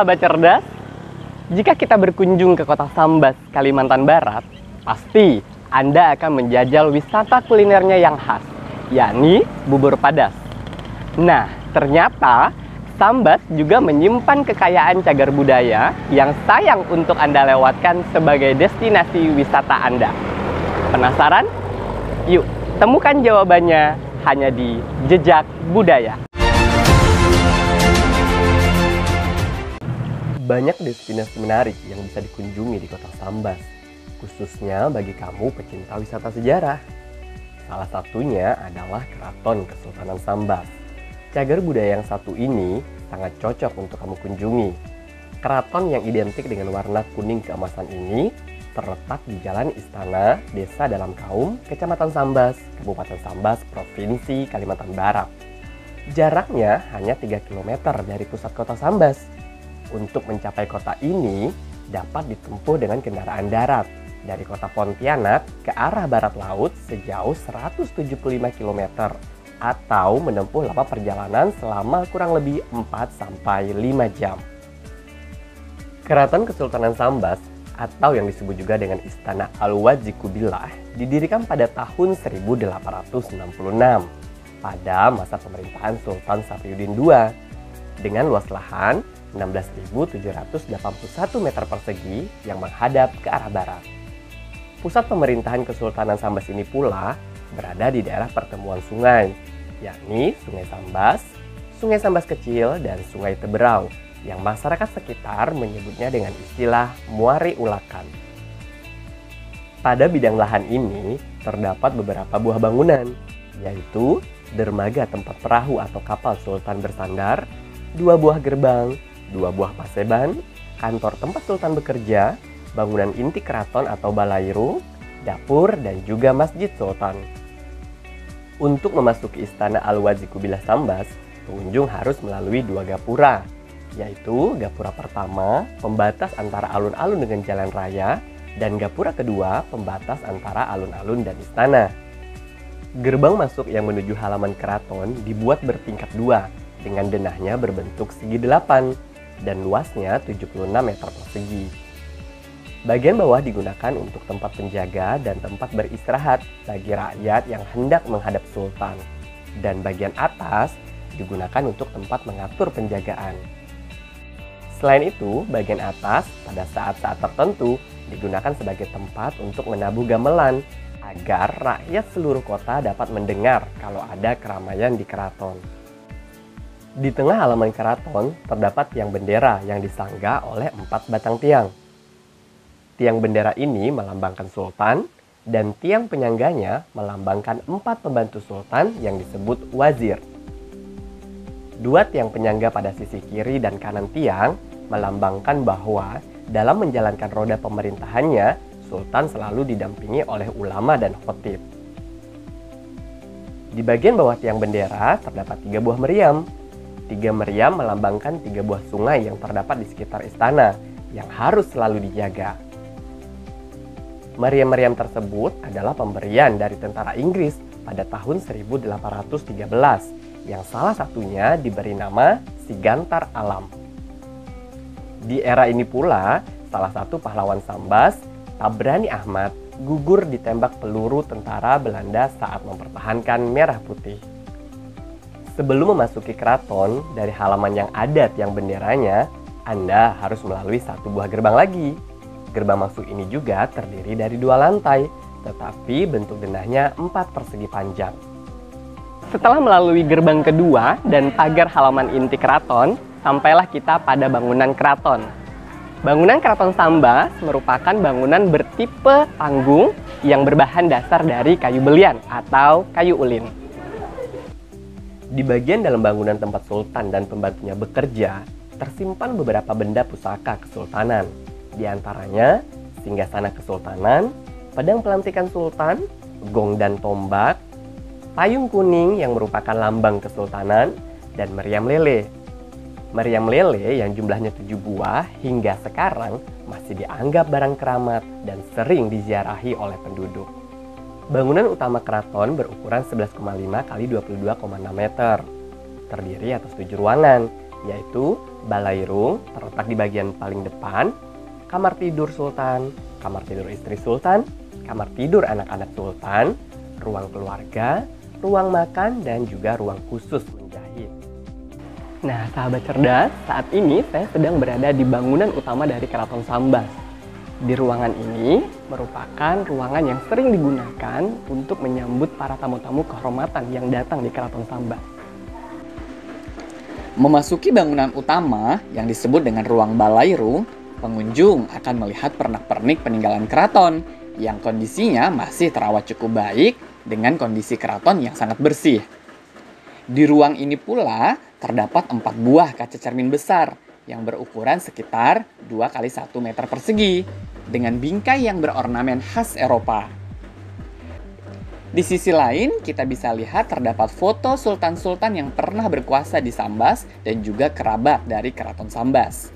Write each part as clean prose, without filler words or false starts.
sahabat cerdas, jika kita berkunjung ke kota Sambas, Kalimantan Barat, pasti Anda akan menjajal wisata kulinernya yang khas, yakni bubur padas. Nah, ternyata Sambas juga menyimpan kekayaan cagar budaya yang sayang untuk Anda lewatkan sebagai destinasi wisata Anda. Penasaran? Yuk, temukan jawabannya hanya di Jejak Budaya. Banyak destinasi menarik yang bisa dikunjungi di kota Sambas, khususnya bagi kamu pecinta wisata sejarah. Salah satunya adalah Keraton Kesultanan Sambas. Cagar budaya yang satu ini sangat cocok untuk kamu kunjungi. Keraton yang identik dengan warna kuning keemasan ini terletak di Jalan Istana, Desa Dalam Kaum, Kecamatan Sambas, Kabupaten Sambas, Provinsi Kalimantan Barat. Jaraknya hanya 3 km dari pusat kota Sambas. Untuk mencapai kota ini dapat ditempuh dengan kendaraan darat dari kota Pontianak ke arah barat laut sejauh 175 km atau menempuh lama perjalanan selama kurang lebih 4-5 jam. Keraton Kesultanan Sambas atau yang disebut juga dengan Istana Al-Wajih Kubillah didirikan pada tahun 1866 pada masa pemerintahan Sultan Safriuddin II dengan luas lahan 16.781 meter persegi yang menghadap ke arah barat. Pusat pemerintahan Kesultanan Sambas ini pula berada di daerah pertemuan sungai, yakni Sungai Sambas Kecil, dan Sungai Teberau, yang masyarakat sekitar menyebutnya dengan istilah Muari Ulakan. Pada bidang lahan ini terdapat beberapa buah bangunan, yaitu dermaga tempat perahu atau kapal Sultan bersandar, 2 buah gerbang, 2 buah paseban, kantor tempat Sultan bekerja, bangunan inti keraton atau balairung, dapur, dan juga masjid Sultan. Untuk memasuki Istana Al-Wajih Kubillah Sambas, pengunjung harus melalui 2 gapura, yaitu gapura pertama, pembatas antara alun-alun dengan jalan raya, dan gapura kedua, pembatas antara alun-alun dan istana. Gerbang masuk yang menuju halaman keraton dibuat bertingkat 2, dengan denahnya berbentuk segi 8 dan luasnya 76 meter persegi. Bagian bawah digunakan untuk tempat penjaga dan tempat beristirahat bagi rakyat yang hendak menghadap Sultan. Dan bagian atas digunakan untuk tempat mengatur penjagaan. Selain itu, bagian atas pada saat-saat tertentu digunakan sebagai tempat untuk menabuh gamelan agar rakyat seluruh kota dapat mendengar kalau ada keramaian di keraton. Di tengah halaman keraton terdapat tiang bendera yang disangga oleh 4 batang tiang. Tiang bendera ini melambangkan Sultan dan tiang penyangganya melambangkan 4 pembantu Sultan yang disebut wazir. 2 tiang penyangga pada sisi kiri dan kanan tiang melambangkan bahwa dalam menjalankan roda pemerintahannya, Sultan selalu didampingi oleh ulama dan khatib. Di bagian bawah tiang bendera terdapat 3 buah meriam. 3 meriam melambangkan 3 buah sungai yang terdapat di sekitar istana yang harus selalu dijaga. Meriam-meriam tersebut adalah pemberian dari tentara Inggris pada tahun 1813 yang salah satunya diberi nama Sigantar Alam. Di era ini pula, salah satu pahlawan Sambas, Tabrani Ahmad, gugur ditembak peluru tentara Belanda saat mempertahankan Merah Putih. Sebelum memasuki keraton, dari halaman yang ada tiang benderanya, Anda harus melalui 1 buah gerbang lagi. Gerbang masuk ini juga terdiri dari 2 lantai, tetapi bentuk denahnya 4 persegi panjang. Setelah melalui gerbang kedua dan pagar halaman inti keraton, sampailah kita pada bangunan keraton. Bangunan Keraton Sambas merupakan bangunan bertipe panggung yang berbahan dasar dari kayu belian atau kayu ulin. Di bagian dalam bangunan tempat Sultan dan pembantunya bekerja, tersimpan beberapa benda pusaka kesultanan. Di antaranya, singgasana kesultanan, pedang pelantikan Sultan, gong dan tombak, payung kuning yang merupakan lambang kesultanan, dan meriam lele. Meriam lele yang jumlahnya 7 buah hingga sekarang masih dianggap barang keramat dan sering diziarahi oleh penduduk. Bangunan utama keraton berukuran 11,5 x 22,6 meter. Terdiri atas 7 ruangan yaitu balairung terletak di bagian paling depan, kamar tidur sultan, kamar tidur istri sultan, kamar tidur anak-anak sultan, ruang keluarga, ruang makan, dan juga ruang khusus menjahit. Nah, sahabat cerdas, saat ini saya sedang berada di bangunan utama dari Keraton Sambas. Di ruangan ini merupakan ruangan yang sering digunakan untuk menyambut para tamu-tamu kehormatan yang datang di Keraton Sambas. Memasuki bangunan utama yang disebut dengan ruang balairung, pengunjung akan melihat pernak-pernik peninggalan keraton yang kondisinya masih terawat cukup baik dengan kondisi keraton yang sangat bersih. Di ruang ini pula terdapat 4 buah kaca cermin besar yang berukuran sekitar 2 x 1 meter persegi dengan bingkai yang berornamen khas Eropa. Di sisi lain, kita bisa lihat terdapat foto sultan-sultan yang pernah berkuasa di Sambas dan juga kerabat dari Keraton Sambas.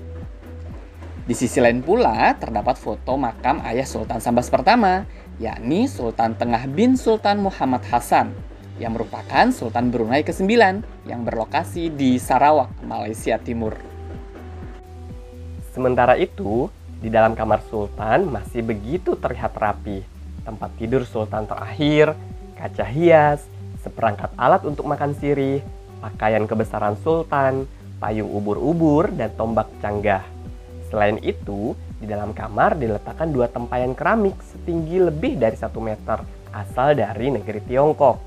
Di sisi lain pula, terdapat foto makam ayah Sultan Sambas pertama, yakni Sultan Tengah bin Sultan Muhammad Hasan, yang merupakan Sultan Brunei ke-9 yang berlokasi di Sarawak, Malaysia Timur. Sementara itu, di dalam kamar sultan masih begitu terlihat rapi. Tempat tidur sultan terakhir, kaca hias, seperangkat alat untuk makan sirih, pakaian kebesaran sultan, payung ubur-ubur, dan tombak canggah. Selain itu, di dalam kamar diletakkan 2 tempayan keramik setinggi lebih dari 1 meter asal dari negeri Tiongkok.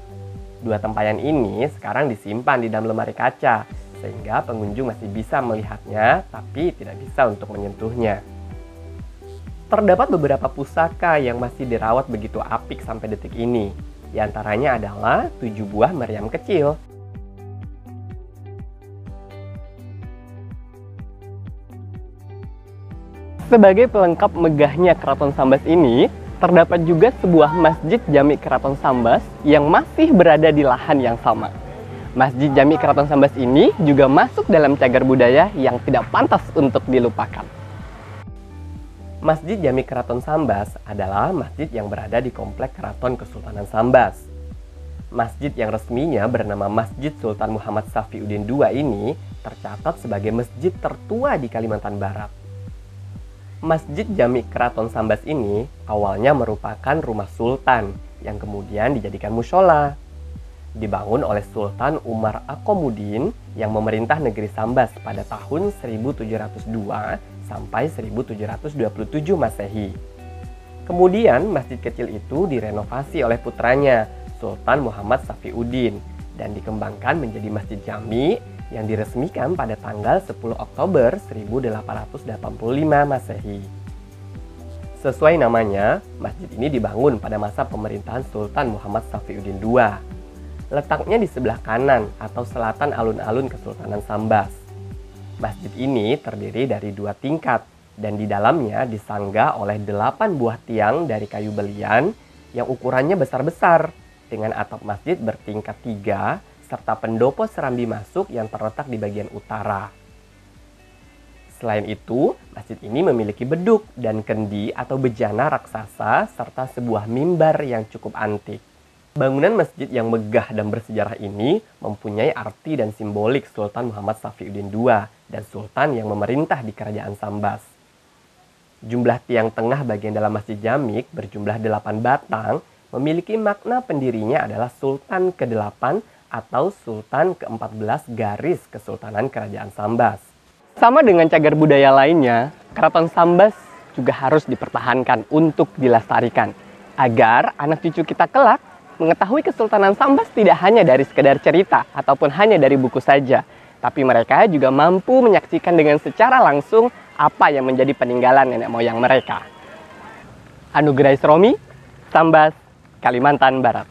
2 tempayan ini sekarang disimpan di dalam lemari kaca, sehingga pengunjung masih bisa melihatnya tapi tidak bisa untuk menyentuhnya. Terdapat beberapa pusaka yang masih dirawat begitu apik sampai detik ini. Di antaranya adalah 7 buah meriam kecil. Sebagai pelengkap megahnya Keraton Sambas ini, terdapat juga sebuah Masjid Jami Keraton Sambas yang masih berada di lahan yang sama. Masjid Jami Keraton Sambas ini juga masuk dalam cagar budaya yang tidak pantas untuk dilupakan. Masjid Jami Keraton Sambas adalah masjid yang berada di komplek Keraton Kesultanan Sambas. Masjid yang resminya bernama Masjid Sultan Muhammad Safiuddin II ini tercatat sebagai masjid tertua di Kalimantan Barat. Masjid Jami Keraton Sambas ini awalnya merupakan rumah sultan yang kemudian dijadikan mushola. Dibangun oleh Sultan Umar Akomudin yang memerintah negeri Sambas pada tahun 1702 sampai 1727 Masehi. Kemudian masjid kecil itu direnovasi oleh putranya, Sultan Muhammad Safiuddin, dan dikembangkan menjadi Masjid Jami yang diresmikan pada tanggal 10 Oktober 1885 Masehi. Sesuai namanya, masjid ini dibangun pada masa pemerintahan Sultan Muhammad Safiuddin II. Letaknya di sebelah kanan atau selatan alun-alun Kesultanan Sambas. Masjid ini terdiri dari 2 tingkat dan di dalamnya disanggah oleh 8 buah tiang dari kayu belian yang ukurannya besar-besar dengan atap masjid bertingkat 3 serta pendopo serambi masuk yang terletak di bagian utara. Selain itu, masjid ini memiliki beduk dan kendi atau bejana raksasa serta sebuah mimbar yang cukup antik. Bangunan masjid yang megah dan bersejarah ini mempunyai arti dan simbolik Sultan Muhammad Safiuddin II dan Sultan yang memerintah di Kerajaan Sambas. Jumlah tiang tengah bagian dalam Masjid Jamik berjumlah 8 batang memiliki makna pendirinya adalah Sultan ke-8 atau Sultan ke-14 garis Kesultanan Kerajaan Sambas. Sama dengan cagar budaya lainnya, Keraton Sambas juga harus dipertahankan untuk dilestarikan agar anak cucu kita kelak mengetahui Kesultanan Sambas tidak hanya dari sekedar cerita ataupun hanya dari buku saja, tapi mereka juga mampu menyaksikan dengan secara langsung apa yang menjadi peninggalan nenek moyang mereka. Anugerah Romi, Sambas, Kalimantan Barat.